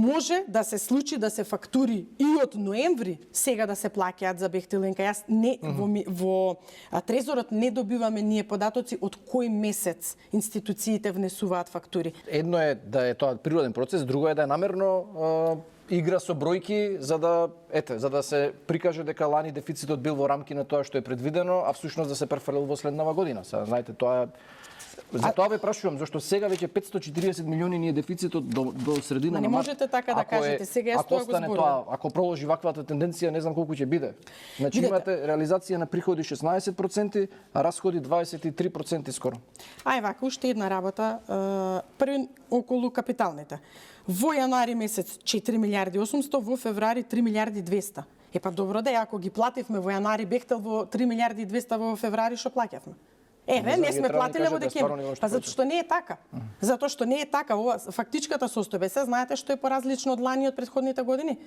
може да се случи да се фактури и од ноември сега да се плаќаат за Бехтел Ленка. Јас не во Трезорот не добиваме ние податоци од кој месец институциите внесуваат фактури. Едно е да е тоа природен процес, друго е да е намерно игра со бројки за да се прикаже дека лани дефицитот бил во рамки на тоа што е предвидено, а всушност да се префрлил во следнава година. Знаете, тоа е за тоа ве прашувам, зашто сега веќе 540 милиони ни е дефицитот до средина на март. Не можете така да кажете, сега јас тоа го зборувам. Ако продолжи ваквата тенденција, не знам колку ќе биде. Значи имате реализација на приходи 16%, а расходи 23% скоро. Ај вака, уште една работа, први околу капиталните. Во јануари месец 4 милиарди 800, во февруари 3 милиарди 200. Па добро да, ако ги плативме во јануари Бехтел, во 3 милиарди 200 во февруари што плаќавме? Не сме платиле во декември. Па затоа што не е така. Затоа што не е така. Ова фактичката состојба, се знаете што е поразлично од лани од претходните години.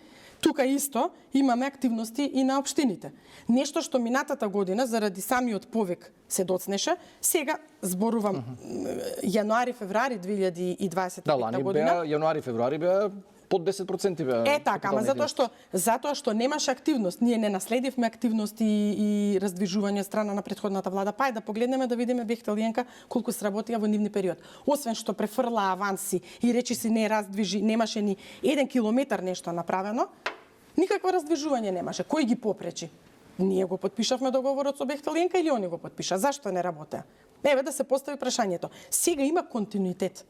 Тука исто имаме активности и на општините. Нешто што минатата година заради самиот повик се доцнеше, сега зборувам јануари, февруари 2025 година. Да, јануари, февруари беа под 10% беа. Така, ама затоа што немаше активност, ние не наследивме активности и раздвижување од страна на претходната влада. Па да погледнеме да видиме Бехтел Ленка колку сработија во нивни период. Освен што префрла аванси и речи си не раздвижи, немаше ни 1 километар нешто направено, никакво раздвижување немаше. Кој ги попречи? Ние го потпишавме договорот со Бехтел Ленка или они го потпиша? Зашто не работеа? Еве да се постави прашањето. Сега има континуитет.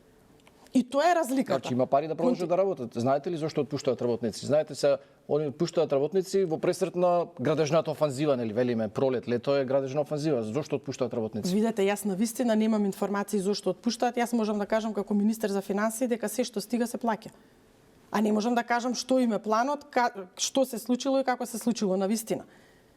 И тоа е разликата. Значи има пари да продолжат да работат. Знаете ли зашто отпуштаат работници? Знаете се, они отпуштаат работници во пресрет на градежната офанзива, нели велиме, пролет, лето е градежна офанзива. Зошто отпуштаат работници? Видете, јас навистина немам информации зошто отпуштаат. Јас можам да кажам како министер за финансии дека се што стига се плаќа. А не можам да кажам што им е планот, што се случило и како се случило навистина.